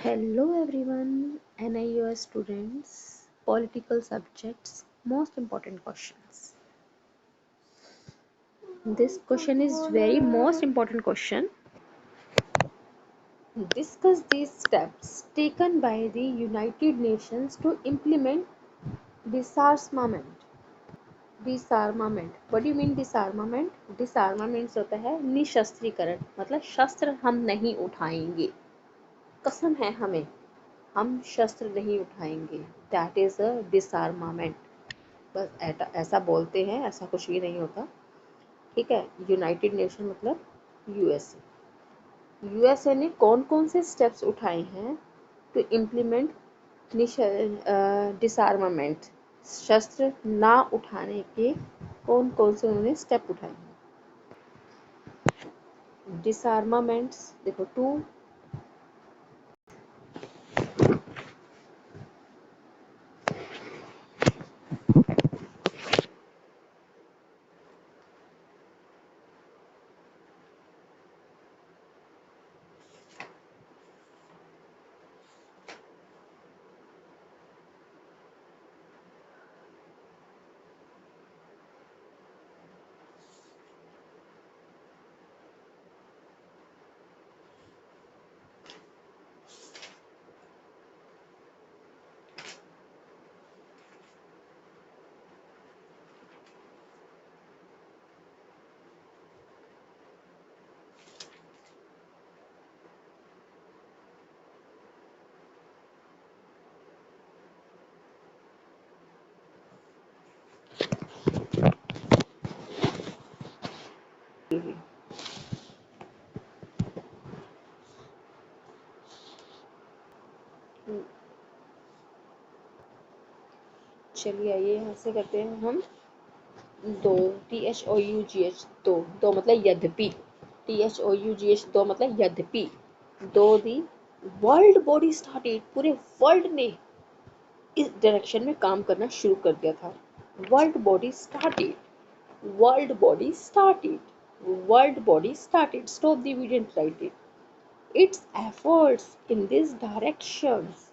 Hello everyone, NIUS students, political subjects, most important questions. This question is very most important question. Discuss these steps taken by the United Nations to implement disarmament. Disarmament. What do you mean disarmament? Disarmament होता है निशस्त्रीकरण, मतलब शस्त्र हम नहीं उठाएंगे, कसम है हमें, हम शस्त्र नहीं उठाएंगे. That is a डिसआर्मामेंट. बस ऐसा बोलते हैं, ऐसा कुछ भी नहीं होता. ठीक है. यूनाइटेड नेशन मतलब यूएसए. यूएसए ने कौन कौन से स्टेप्स उठाए हैं टू इम्प्लीमेंट डिसआर्मामेंट, शस्त्र ना उठाने के कौन कौन से उन्होंने स्टेप उठाए हैं. डिसआर्मामेंट्स देखो, टू चलिए आइए यहाँ से करते हैं हम. दो, THOUGH, दो. दो मतलब यद्यपि. THOUGH, दो मतलब यद्यपि. दो दी वर्ल्ड बॉडी स्टार्टेड, पूरे वर्ल्ड ने इस डायरेक्शन में काम करना शुरू कर दिया था. World body started, world body started, world body started. Stop the video and write it. It's efforts in this directions,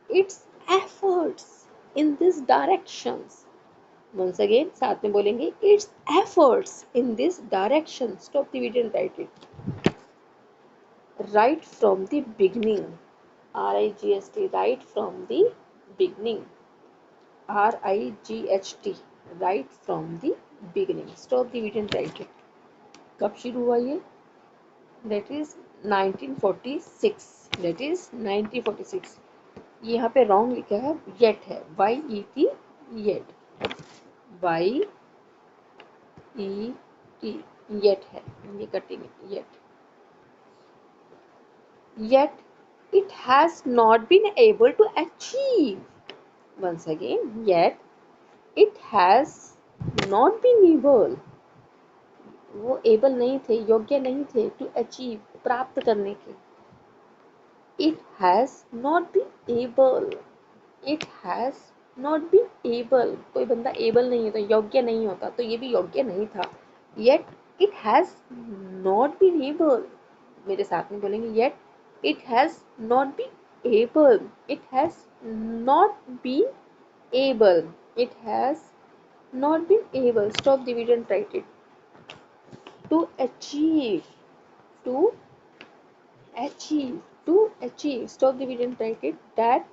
it's efforts in this directions. Once again, साथ में बोलेंगे, its efforts in this direction. Stop the video and write it. Right from the beginning. RIGST. Right from the beginning. RIGHT. Right from the beginning. Stop the video and write it. कब शुरू हुआ ये? That is 1946. That is 1946. ये यहाँ पे wrong लिखा है, yet है. YET, yet. YET, yet है, ये कटेंगे, yet. Yet it has not been able to achieve. Once again, yet it has not been able. वो able नहीं थे, योग्य नहीं थे to achieve, प्राप्त करने के. It has not been able. It has not been able. कोई बंदा able नहीं होता, योग्य नहीं होता, तो ये भी योग्य नहीं था. Yet it has not been able. मेरे साथ में बोलेंगे, yet it has not been able. It has not been able. It has not been able. Stop the video and write it. To achieve. To achieve. To achieve. Stop the video and write it. That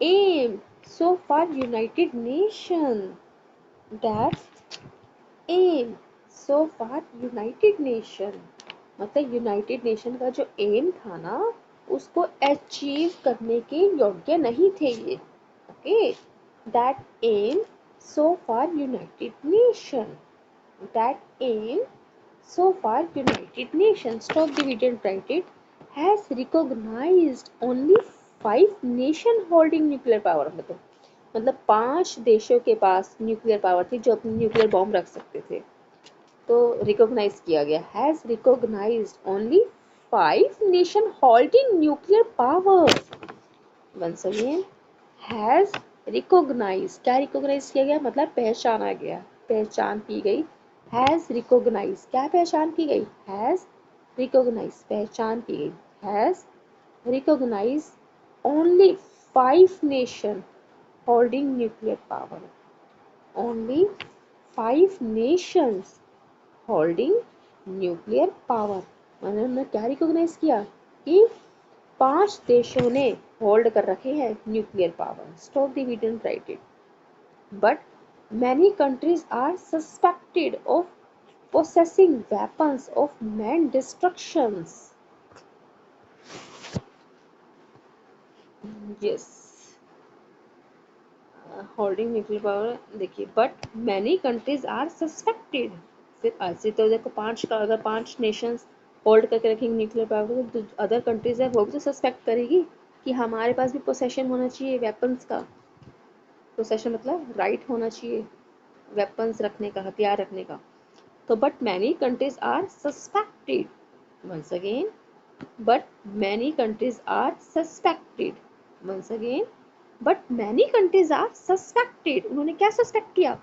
aim. So far United Nation. That aim. So far United Nation. मतलब United nation का जो M था ना, उसको achieve करने के योग्य नहीं थे ये. Okay. That am so far United Nation. That am so far United Nation. Stop the video and write it. Has recognised only 5 nation holding nuclear power. मतलब 5 देशों के पास न्यूक्लियर पावर थी जो अपनी न्यूक्लियर बॉम्ब रख सकते थे, तो रिकॉग्नाइज किया गया. Has recognised only 5 nation holding nuclear power. Once again, has recognise. क्या रिकॉग्नाइज किया गया? मतलब पहचाना गया, पहचान की गई. हैज रिकॉग्नाइज, क्या पहचान की गई? हैज रिकॉग्नाइज, पहचान की गई. Has recognise only 5 nations holding nuclear power. Only 5 nations holding nuclear power. उन्होंने क्या रिकॉग्नाइज किया कि 5 देशों ने होल्ड कर रखे हैं nuclear power. Stop the video and write it. But many countries are suspected of possessing weapons of mass destructions. Yes. Holding nuclear power देखिए, but many countries are suspected. सिर्फ ऐसे तो देखो पांच का, अगर 5 नेशंस होल्ड करके रखेंगे न्यूक्लियर पावर तो अदर कंट्रीज है वो भी तो सस्पेक्ट करेगी कि हमारे पास भी पोसेशन होना चाहिए वेपन्स का. पोसेशन मतलब राइट होना चाहिए वेपन्स रखने का, हथियार रखने का. तो but many countries are suspected. Once again, but many countries are suspected. Once again, but many countries are suspected. उन्होंने क्या सस्पेक्ट किया?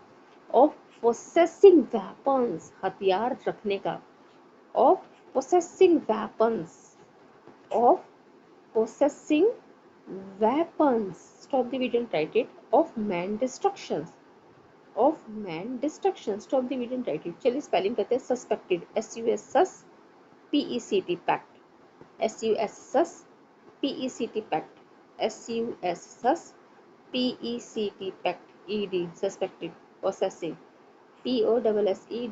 Of possessing weapons, हथियार रखने का. Of possessing weapons. Of possessing weapons. Stop the video and write it. Of man destructions. Of man destruction. Stop the video and write it. चलिए spelling करते हैं. Suspected. S-U-S sus P-E-C-T pact. SUSS PECT pact. SUSS PECT pact. ED suspected. Possessing. POSSESSING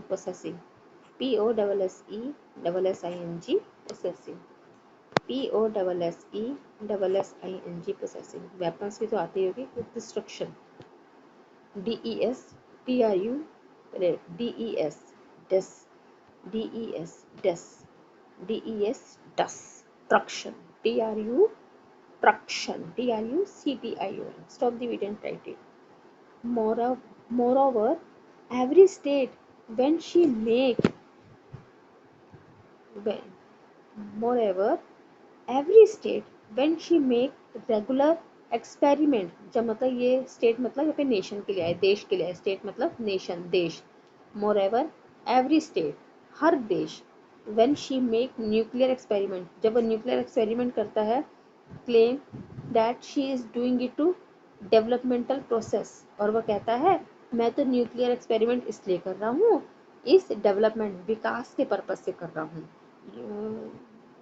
possessing. POSSESSING possessing. POSSESSING possessing. Weapons भी तो आती होगी. Destruction. DES TRU DES DES DES DES DES destruction. TRU truction. TRUCTION. Stop the video and write it. Moreover, every state when she make when moreover every state when she make regular experiment. जब मतलब ये state मतलब यहाँ पे nation के लिए आए, देश के लिए आए. स्टेट मतलब नेशन, देश. moreover every state, हर देश. when she make nuclear experiment, जब वो न्यूक्लियर एक्सपेरिमेंट करता है, claim that she is doing it to developmental process. और वह कहता है मैं तो न्यूक्लियर एक्सपेरिमेंट इसलिए कर रहा हूँ, इस डेवलपमेंट विकास के पर्पज से कर रहा हूँ.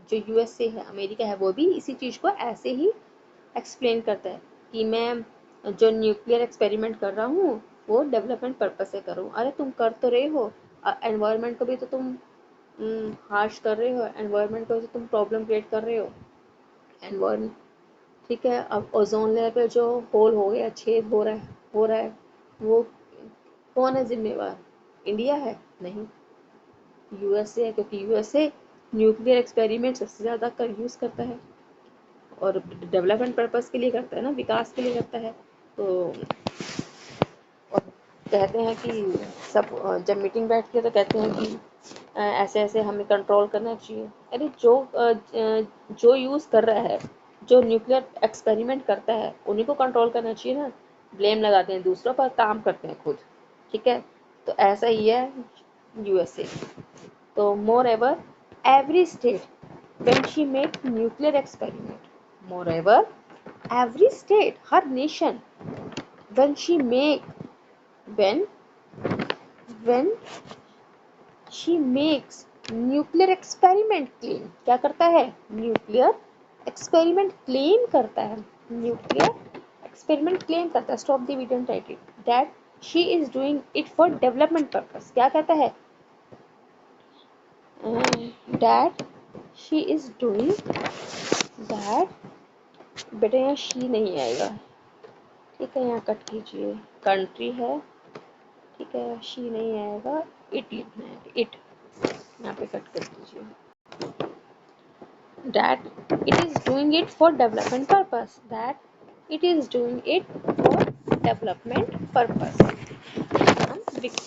जो यूएसए है, अमेरिका है, वो भी इसी चीज़ को ऐसे ही एक्सप्लेन करता है कि मैं जो न्यूक्लियर एक्सपेरिमेंट कर रहा हूँ वो डेवलपमेंट पर्पज से कर रहा हूँ. अरे तुम कर तो रहे हो, एनवायरनमेंट को भी तो तुम हार्श कर रहे हो, एनवायरनमेंट को तो तुम प्रॉब्लम क्रिएट कर रहे हो. एनवायरनमेंट ठीक है. अब ओजोन लेयर पे जो होल हो गया, छेद हो रहा है, वो कौन है जिम्मेवार? इंडिया है? नहीं, यूएसए है. क्योंकि यूएसए न्यूक्लियर एक्सपेरिमेंट सबसे ज़्यादा यूज़ करता है और डेवलपमेंट पर्पस के लिए करता है ना, विकास के लिए करता है. तो और कहते हैं कि सब जब मीटिंग बैठती है तो कहते हैं कि ऐसे ऐसे हमें कंट्रोल करना चाहिए. अरे जो यूज़ कर रहा है, जो न्यूक्लियर एक्सपेरिमेंट करता है, उन्हीं को कंट्रोल करना चाहिए ना. ब्लेम लगाते हैं दूसरों पर, काम करते हैं खुद. ठीक है. तो ऐसा ही है यूएसए. तो moreover every state when she make nuclear experiment. Moreover every state, हर nation, when she make when she makes nuclear experiment claim. क्या करता है? न्यूक्लियर एक्सपेरिमेंट क्लेम करता है. न्यूक्लियर एक्सपेरिमेंट क्लेम करता है. Stop the video and write it. That she is doing it for development purpose. क्या कहता है? That she is doing that. बेटा यहाँ शी नहीं आएगा. ठीक है, यहाँ कट कीजिए. कंट्री है, ठीक है, शी नहीं आएगा, इट लिखना है. इट यहाँ पे कट कर दीजिए. That it is doing it for development purpose. That it is doing it for development purpose.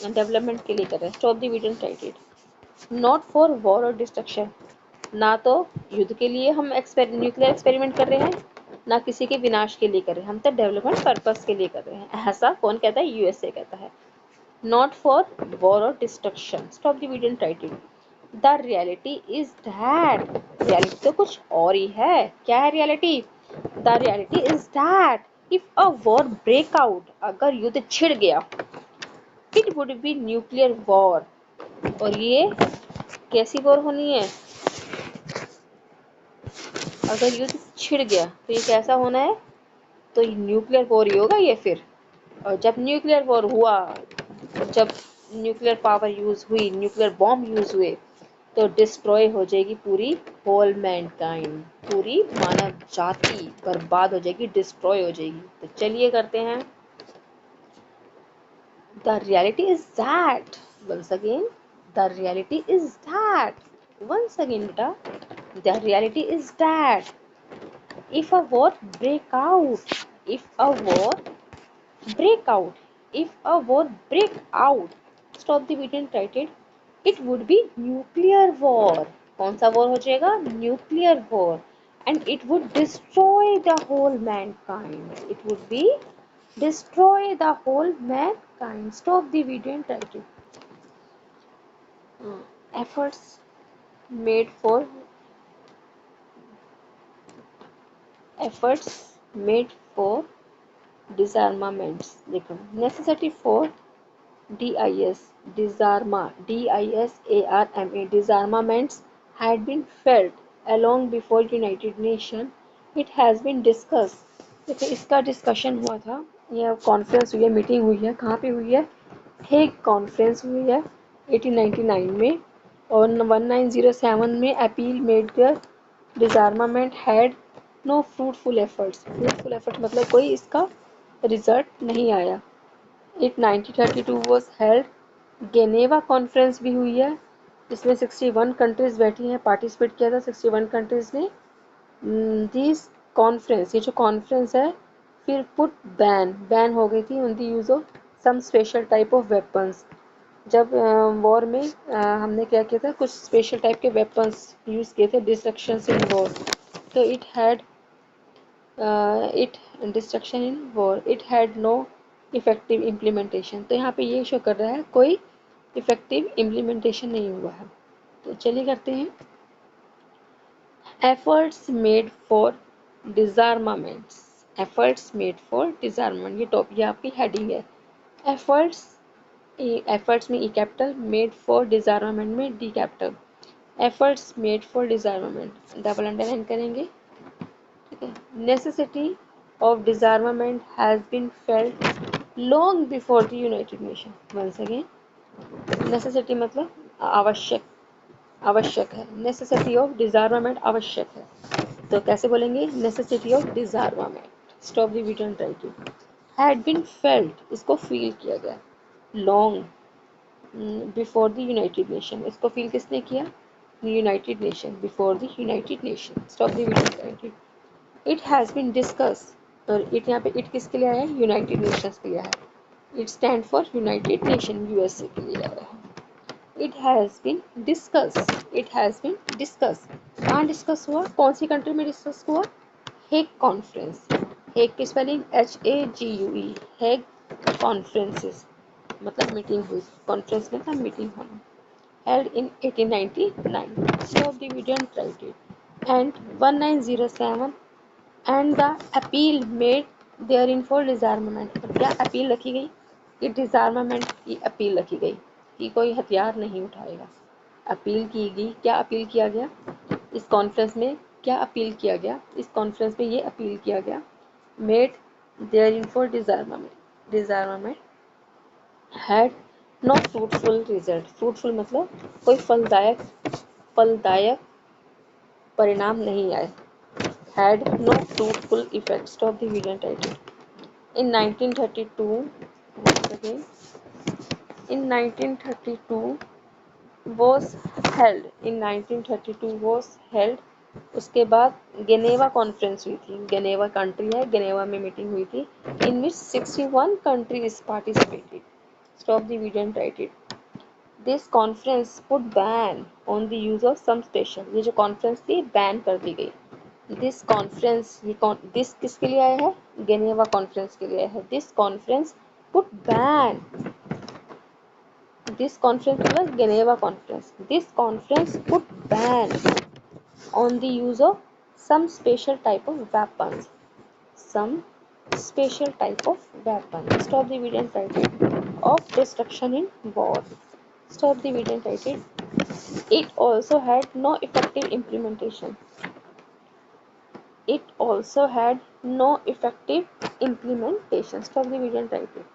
हम डेवलपमेंट के लिए कर रहे हैं. Stop the video and write it. Not for war और डिस्ट्रक्शन. ना तो युद्ध के लिए हम न्यूक्लियर एक्सपेरिमेंट कर रहे हैं, ना किसी के विनाश के लिए कर रहे हैं. हम तो डेवलपमेंट पर्पस के लिए कर रहे हैं. ऐसा कौन कहता है? यूएसए कहता है. Not for war or destruction. Stop the video and write it. The reality is that, reality तो कुछ और ही है। क्या है reality? The reality is that if a war break out, अगर युद्ध छिड़ गया, it would be nuclear war. और ये कैसी वॉर होनी है? अगर युद्ध छिड़ गया तो ये कैसा होना है? तो ये न्यूक्लियर वॉर ही होगा ये फिर। और जब न्यूक्लियर वॉर हुआ, जब न्यूक्लियर पावर यूज हुई, न्यूक्लियर बॉम्ब यूज हुए, तो डिस्ट्रॉय हो जाएगी पूरी होल मैनकाइंड, पूरी मानव जाति बर्बाद हो जाएगी, डिस्ट्रॉय हो जाएगी। तो चलिए करते हैं। The reality is that, once again, the reality is that, once again बेटा, the reality is that if a war break out, if a war break out, if a war break out, stop the video and write it, it would be nuclear war। कौन सा war हो जाएगा? Nuclear war. And it would destroy the whole mankind, it would be destroy the whole mankind। stop the video and write it। efforts made for efforts made for disarmaments, देखो necessity for DIS, DISARMA, disarmaments had been felt along before United Nation। It has been discussed, देखो इसका discussion हुआ था, यह conference हुई है, meeting हुई है, कहाँ पे हुई है? हेग कॉन्फ्रेंस हुई है 1899 में। और 1907 में अपील मेड कर डिसआर्मामेंट had no fruitful efforts, fruitful effort मतलब कोई इसका रिजल्ट नहीं आया। It 1932 was held, Geneva conference भी हुई है, जिसमें 61 कंट्रीज बैठी हैं, पार्टिसिपेट किया था 61 कंट्रीज ने। दिस कॉन्फ्रेंस, ये जो कॉन्फ्रेंस है, फिर पुट बैन हो गई थी on the use of some special type of weapons. जब वॉर में हमने क्या किया था, कुछ स्पेशल टाइप के वेपन्स यूज़ किए थे डिस्ट्रक्शन इन वॉर। तो it had it destruction in war, it had no effective implementation. तो यहाँ पे ये शो कर रहा है कोई इफेक्टिव इम्प्लीमेंटेशन नहीं हुआ है। तो चलिए करते हैं। Efforts made for disarmaments, efforts made for disarmament, ये टॉपिक, ये आपकी हेडिंग है। एफर्ट्स, एफर्ट्स में E capital, made for disarmament में D capital. Efforts made for disarmament double underline करेंगे, ठीक है। Necessity of disarmament has been felt long before the United Nation. Once again, necessity मतलब आवश्यक, आवश्यक है, नेसेसिटी ऑफ डिसआर्मामेंट आवश्यक है। तो कैसे बोलेंगे? Necessity of disarmament. Stop the video and write it. Had been felt, इसको फील किया गया। Long before the United Nation, इसको फील किसने किया? United Nation, before the United Nation. Stop the video and write it. It has been discuss, और it यहाँ पे it किसके लिए आया है? यूनाइटेड नेशंस के लिए है। It stand for United Nation, USA के लिए आया है। It has been discuss, it has been discuss, कहाँ डिस्कस हुआ? कौन सी कंट्री में डिस्कस हुआ? Hague conference. हेग की स्पेलिंग HAGUE, हेग कॉन्फ्रेंसेस मतलब मीटिंग हुई, कॉन्फ्रेंस मतलब मीटिंग होना। Held in 1899। Stop the video and write it. And 1907 and the appeal made there in for disarmament, क्या अपील रखी गई? कि डिसआर्मामेंट की अपील रखी गई कि कोई हथियार नहीं उठाएगा। अपील की गई, क्या अपील किया गया इस कॉन्फ्रेंस में? क्या अपील किया गया इस कॉन्फ्रेंस में? ये अपील किया गया, made there in for disarmament, disarmament had no fruitful result. Fruitful मतलब कोई फलदायक, फलदायक परिणाम नहीं आए। had no fruitful effect। Stop the video and write it। In 1932, once again, in 1932 was held, in 1932 was held, उसके बाद गेनेवा कॉन्फ्रेंस हुई थी, गेनेवा कंट्री है, गेनेवा में मीटिंग हुई थी, in which 61 countries participated. Stop the video and write it. This conference put ban on the use of some special, ये जो कॉन्फ्रेंस थी बैन कर दी गई। दिस कॉन्फ्रेंस, ये दिस किसके लिए आया है? गेनेवा कॉन्फ्रेंस के लिए आया है। This conference put ban, This conference was Geneva Conference. This conference put ban on the use of some special type of weapons. Some special type of weapons. Stop the video and write it. Of destruction in war. Stop the video and write it. It also had no effective implementation. It also had no effective implementation. Stop the video and write it.